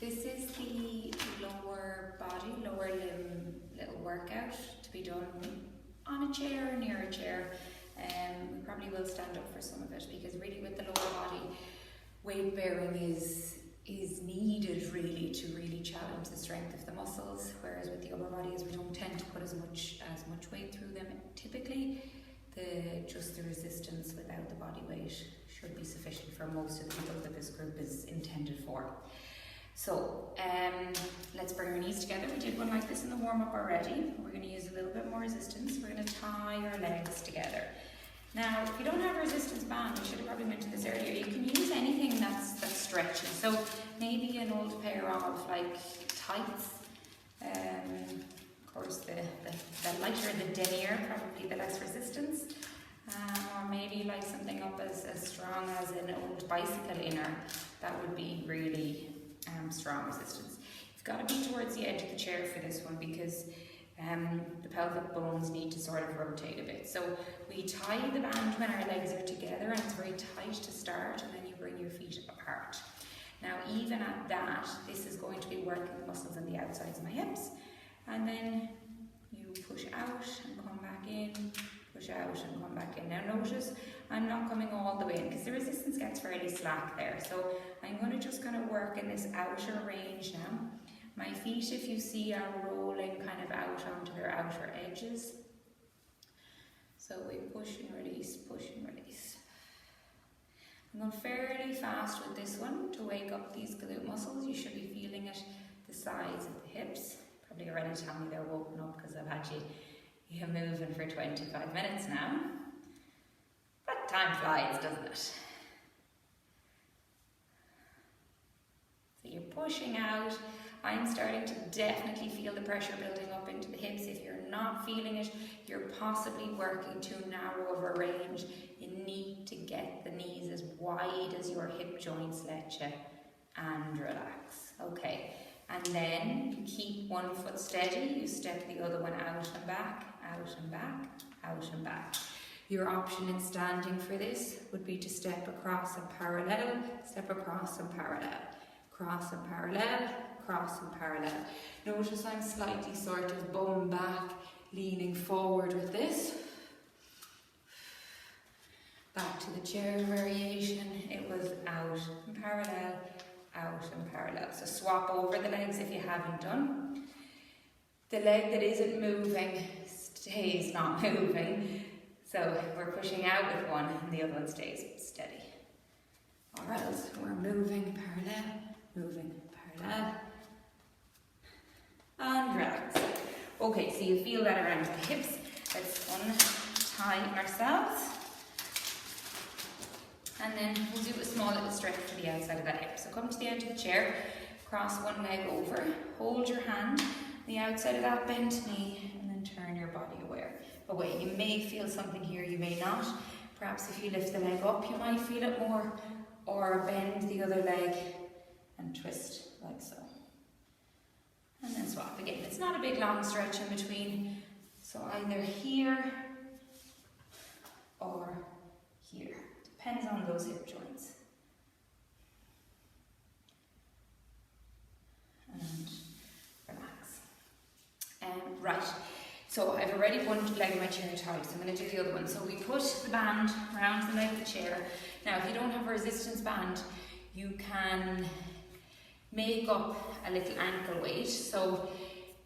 This is the lower body, lower limb little workout to be done on a chair or near a chair. We probably will stand up for some of it, because really with the lower body, weight bearing is needed really to really challenge the strength of the muscles, whereas with the upper body, as we don't tend to put as much weight through them typically, just the resistance without the body weight should be sufficient for most of the people that this group is intended for. So let's bring our knees together. We did one like this in the warm-up already. We're going to use a little bit more resistance. We're going to tie our legs together. Now, if you don't have a resistance band, I should have probably mentioned this earlier, you can use anything that's stretchy. So maybe an old pair of like tights. Of course, the lighter the denier, probably the less resistance. Or maybe like something up as strong as an old bicycle inner. That would be really strong resistance. You've got to be towards the edge of the chair for this one, because the pelvic bones need to sort of rotate a bit. So we tie the band when our legs are together, and it's very tight to start, and then you bring your feet apart. Now, even at that, this is going to be working the muscles on the outsides of my hips, and then you push out and come back in, push out and come back in. Now notice I'm not coming all the way in, because the resistance gets fairly slack there. So I'm going to just kind of work in this outer range now. My feet, if you see, are rolling kind of out onto their outer edges. So we push and release, push and release. I'm going fairly fast with this one to wake up these glute muscles. You should be feeling it, the sides of the hips. Probably already tell me they're woken up, because I've had you moving for 25 minutes now. But time flies, doesn't it? So you're pushing out. I'm starting to definitely feel the pressure building up into the hips. If you're not feeling it, you're possibly working too narrow of a range. You need to get the knees as wide as your hip joints let you, and relax. Okay, and then you keep one foot steady. You step the other one out and back, out and back, out and back. Your option in standing for this would be to step across and parallel, step across and parallel, cross and parallel, cross and parallel. Notice I'm slightly sort of bum back, leaning forward with this. Back to the chair variation. It was out and parallel, out and parallel. So swap over the legs if you haven't done. The leg that isn't moving stays not moving. So we're pushing out with one and the other one stays steady. Or else we're moving parallel, moving parallel, and relax. Okay, so you feel that around the hips. Let's untie ourselves. And then we'll do a small little stretch to the outside of that hip. So come to the end of the chair, cross one leg over, hold your hand, the outside of that bent knee, and then turn your body away. You may feel something here, you may not. Perhaps if you lift the leg up, you might feel it more, or bend the other leg and twist like so. And then swap again. It's not a big long stretch in between, so either here or here. Depends on those hip joints. And relax. Right, so I've already one leg of my chair tied, so I'm going to do the other one. So we put the band around the leg of the chair. Now, if you don't have a resistance band, you can make up a little ankle weight. So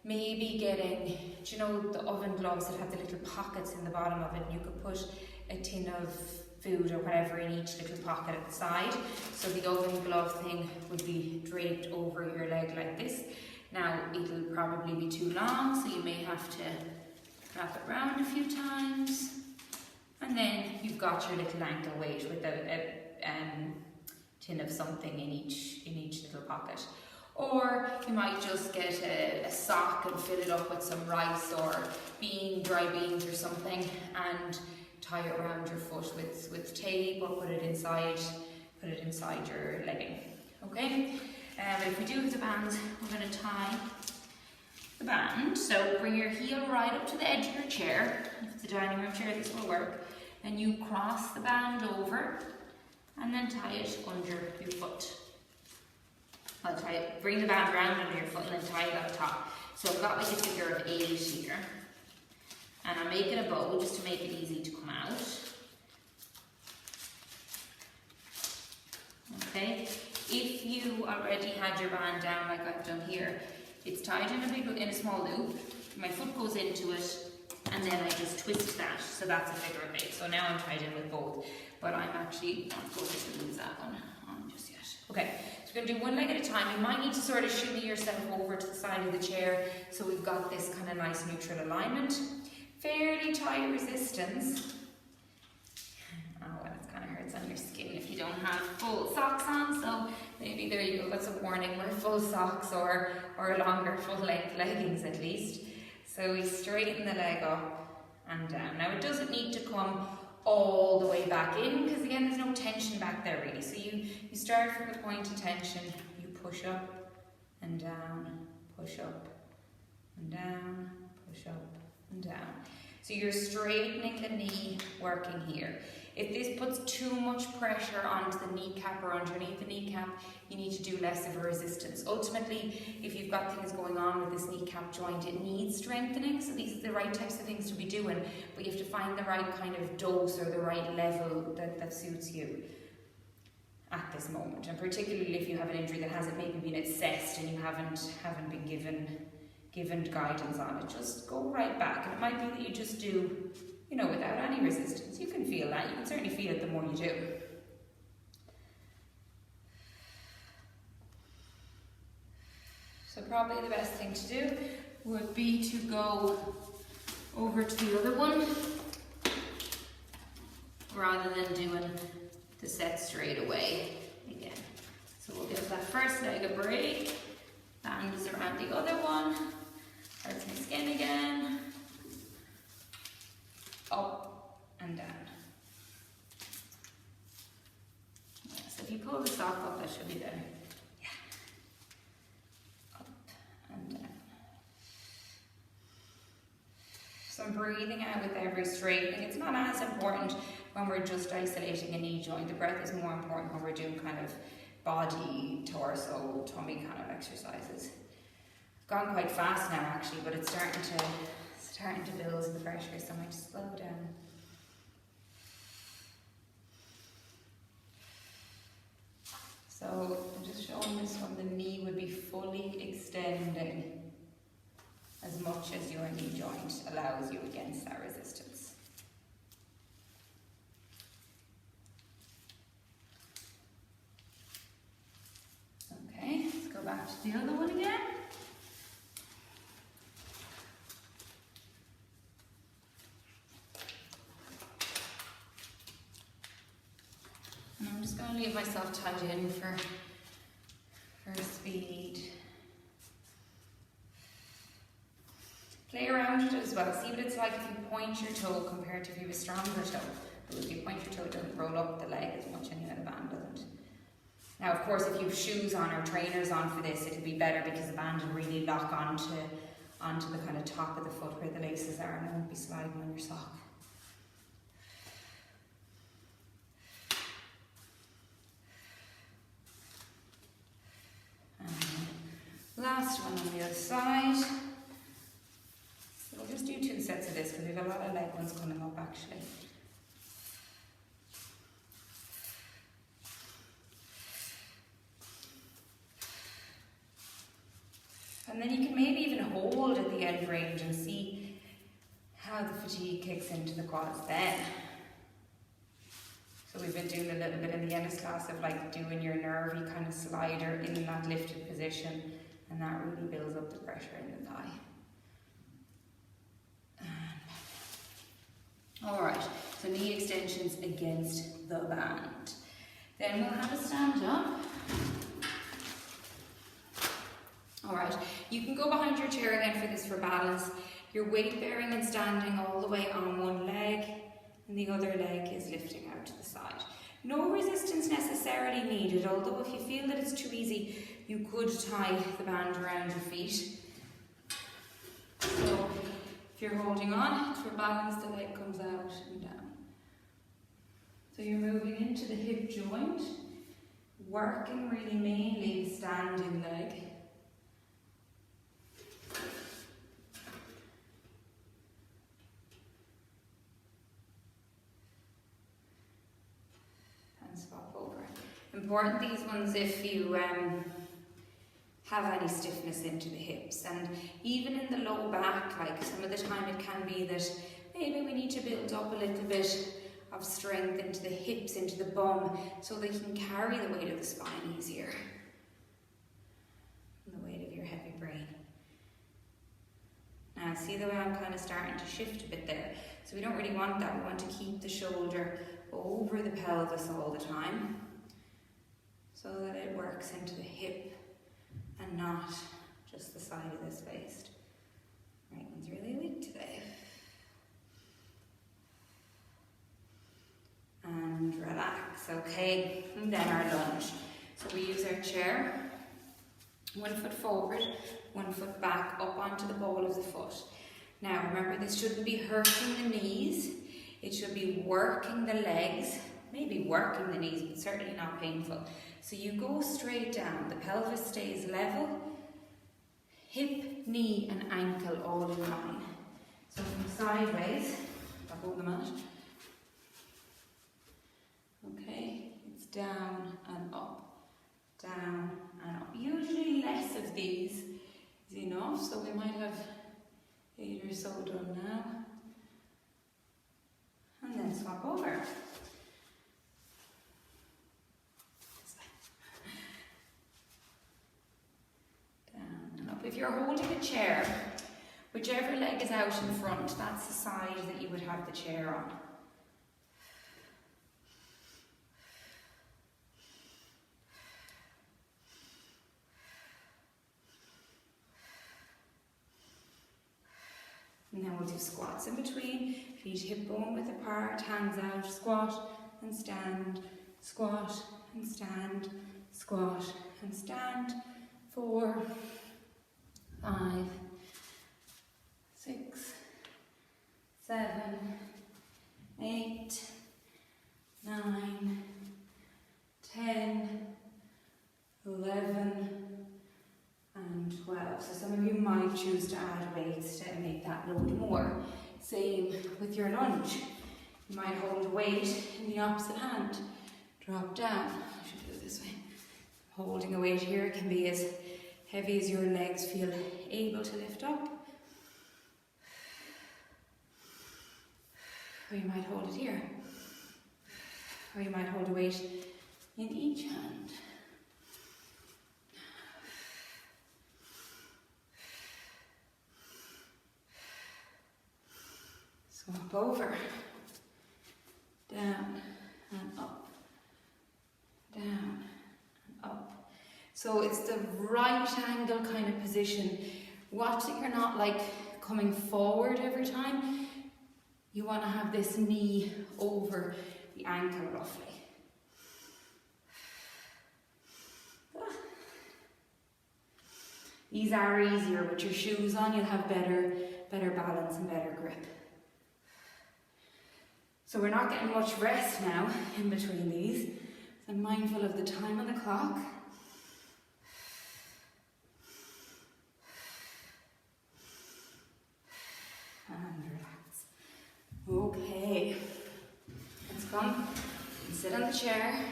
maybe getting, do you know the oven gloves that have the little pockets in the bottom of it? You could put a tin of food or whatever in each little pocket at the side. So the oven glove thing would be draped over your leg like this. Now it'll probably be too long, so you may have to wrap it around a few times. And then you've got your little ankle weight with a tin of something in each little pocket. Or you might just get a sock and fill it up with some rice or dry beans or something, and tie it around your foot with tape, or put it inside your legging. Okay? But if we do have the bands, we're going to tie the band. So bring your heel right up to the edge of your chair. If it's a dining room chair, this will work. And you cross the band over and then tie it under your foot. I'll tie tie it, bring the band around under your foot and then tie it up top. So I've got like a figure of 8 here. And I'm making a bow just to make it easy to come out. Okay, if you already had your band down like I've done here, it's tied in a small loop. My foot goes into it, and then I just twist that, so that's a figure of 8. So now I'm tied in with both, but I'm actually not going to lose that one on just yet. Okay, so we're going to do one leg at a time. You might need to sort of shimmy yourself over to the side of the chair so we've got this kind of nice neutral alignment. Fairly tight resistance. Oh, well, it kind of hurts on your skin if you don't have full socks on, so maybe there you go, that's a warning, wear full socks or longer full length leggings at least. So we straighten the leg up and down. Now it doesn't need to come all the way back in because again there's no tension back there really. So you start from the point of tension, you push up and down, push up and down, push up and down. So you're straightening the knee, working here. If this puts too much pressure onto the kneecap or underneath the kneecap, you need to do less of a resistance. Ultimately, if you've got things going on with this kneecap joint, it needs strengthening. So these are the right types of things to be doing, but you have to find the right kind of dose or the right level that suits you at this moment. And particularly if you have an injury that hasn't maybe been assessed and you haven't been given guidance on it, just go right back. And it might be that you just do, you know, without any resistance. You can feel that. You can certainly feel it the more you do. So probably the best thing to do would be to go over to the other one rather than doing the set straight away again. So we'll give that first leg a break. Band is around the other one. Hurts my skin again. Up and down. Yeah, so if you pull the sock up, that should be better. Yeah. Up and down. So I'm breathing out with every straightening. It's not as important when we're just isolating a knee joint. The breath is more important when we're doing kind of body, torso, tummy kind of exercises. It's gone quite fast now actually, but it's starting to build the pressure, so I might just slow down. So I'm just showing this one, the knee would be fully extending as much as your knee joint allows you against that resistance. Okay, let's go back to the other one again. And I'm just going to leave myself tied in for speed. Play around with it as well. See what it's like if you point your toe compared to if you have a stronger toe. But if you point your toe, it doesn't roll up the leg as much anyway, the band doesn't. Now, of course, if you have shoes on or trainers on for this, it'll be better because the band will really lock onto the kind of top of the foot where the laces are and it won't be sliding on your sock. And last one on the other side. So we'll just do 2 sets of this because we have a lot of leg ones coming up actually. And then you can maybe even hold at the end range and see how the fatigue kicks into the quads then. So we've been doing a little bit in the Ennis class of like doing your nervy kind of slider in that lifted position, and that really builds up the pressure in the thigh. Alright, so knee extensions against the band. Then we'll have a stand up. Alright, you can go behind your chair again for this for balance. Your weight bearing and standing all the way on one leg, and the other leg is lifting out to the side. No resistance necessarily needed, although if you feel that it's too easy, you could tie the band around your feet. So if you're holding on, for balance, the leg comes out and down. So you're moving into the hip joint, working really mainly the standing leg. important, these ones, if you have any stiffness into the hips, and even in the low back, like some of the time it can be that maybe we need to build up a little bit of strength into the hips, into the bum, so they can carry the weight of the spine easier. And the weight of your heavy brain. Now see the way I'm kind of starting to shift a bit there. So we don't really want that. We want to keep the shoulder over the pelvis all the time, so that it works into the hip and not just the side of this waist. Right one's really weak today. And relax, okay. And then our lunge. So we use our chair, 1 foot forward, 1 foot back, up onto the ball of the foot. Now remember, this shouldn't be hurting the knees, it should be working the legs, maybe working the knees, but certainly not painful. So you go straight down, the pelvis stays level, hip, knee and ankle all in line. So from sideways, I'll hold the mat. Okay, it's down and up, down and up. Usually less of these is enough, so we might have 8 or so done now. And then swap over. Down and up. If you're holding a chair, whichever leg is out in front, that's the side that you would have the chair on. And then we'll do squats in between, feet hip bone width apart, hands out, squat and stand, squat and stand, squat and stand. 4, 5, 6, 7, 8, 9, 10, 11, and 12. So some of you might choose to add weights to make that load more. Same with your lunge. You might hold a weight in the opposite hand. Drop down. I should do it this way. Holding a weight here can be as heavy as your legs feel able to lift up. Or you might hold it here. Or you might hold a weight in each hand. Swap over, down and up, down and up. So it's the right angle kind of position. Watch that you're not like coming forward every time. You want to have this knee over the ankle roughly. These are easier with your shoes on. You'll have better balance and better grip. So we're not getting much rest now in between these. So I'm mindful of the time on the clock. And relax. Okay. Let's come and sit on the chair.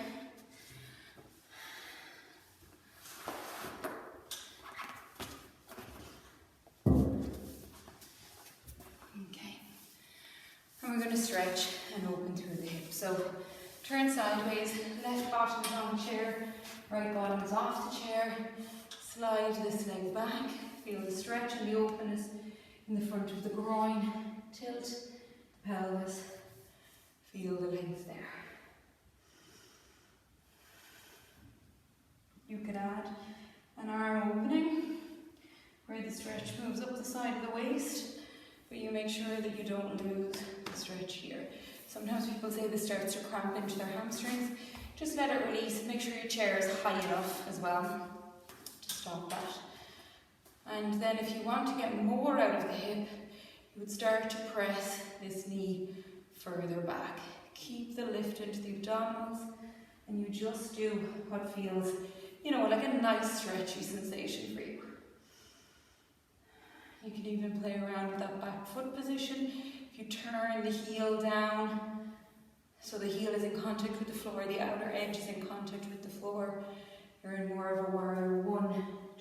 And we're going to stretch and open through the hips. So turn sideways, left bottom's on the chair, right bottom's off the chair. Slide this leg back. Feel the stretch and the openness in the front of the groin. Tilt the pelvis. Feel the length there. You could add an arm opening where the stretch moves up the side of the waist, but you make sure that you don't lose the stretch here. Sometimes people say this starts to cramp into their hamstrings. Just let it release. Make sure your chair is high enough as well to stop that. And then if you want to get more out of the hip, you would start to press this knee further back. Keep the lift into the abdominals, and you just do what feels, you know, like a nice stretchy sensation for you. You can even play around with that back foot position. If you turn the heel down, So the heel is in contact with the floor, the outer edge is in contact with the floor. You're in more of a warrior one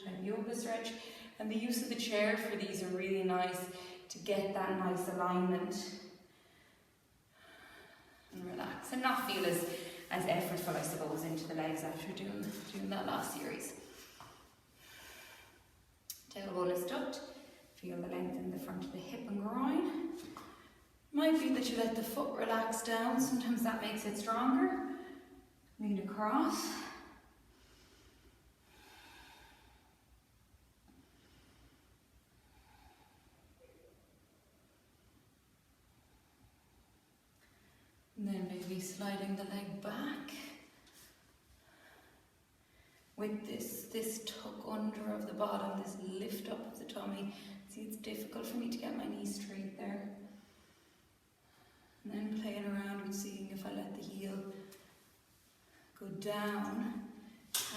type yoga stretch. And the use of the chair for these are really nice to get that nice alignment and relax and not feel as effortful, I suppose, into the legs after doing that last series. Tailbone is tucked. Feel the length in the front of the hip and groin. Might be that you let the foot relax down. Sometimes that makes it stronger. Lean across. And then maybe sliding the leg back. With this tuck under of the bottom, this lift up of the tummy. See, it's difficult for me to get my knee straight there. And then playing around with seeing if I let the heel go down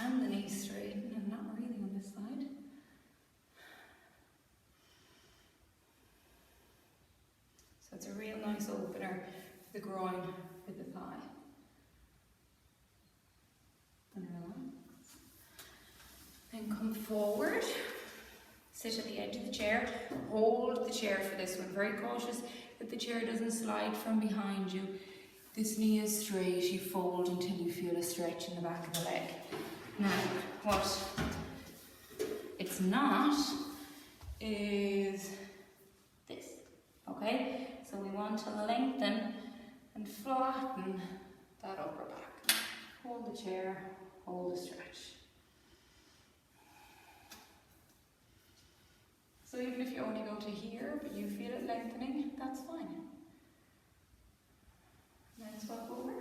and the knee straighten, and not really on this side. So it's a real nice opener for the groin, for the thigh. And relax. Then come forward, sit at the edge of the chair, hold the chair for this one, very cautious that the chair doesn't slide from behind you. This knee is straight, you fold until you feel a stretch in the back of the leg. Now, what it's not is this, okay? So we want to lengthen and flatten that upper back. Hold the chair, hold the stretch. So even if you only go to here, but you feel it lengthening, that's fine. Then swap over.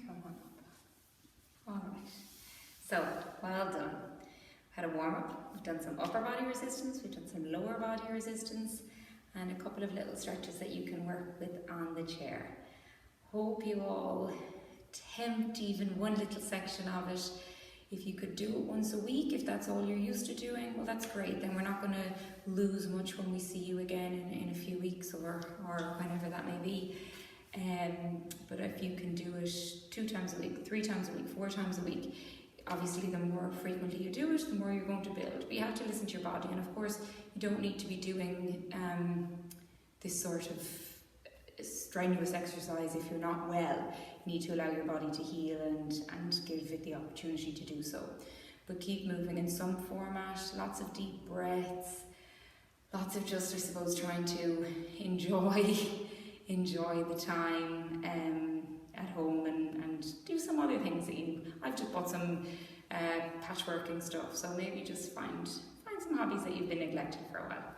Come on up. Alright, so well done. Had a warm up, we've done some upper body resistance, we've done some lower body resistance, and a couple of little stretches that you can work with on the chair. Hope you all attempt even one little section of it. If you could do it once a week, if that's all you're used to doing, well that's great, then we're not going to lose much when we see you again in a few weeks or whenever that may be. But if you can do it 2 times a week, 3 times a week, 4 times a week, obviously the more frequently you do it, the more you're going to build. But you have to listen to your body, and of course you don't need to be doing this sort of strenuous exercise if you're not well. You need to allow your body to heal and give it the opportunity to do so. But keep moving in some format, lots of deep breaths, lots of just, I suppose, trying to enjoy the time at home and do some other things that I've just bought some patchworking stuff, so maybe just find some hobbies that you've been neglecting for a while.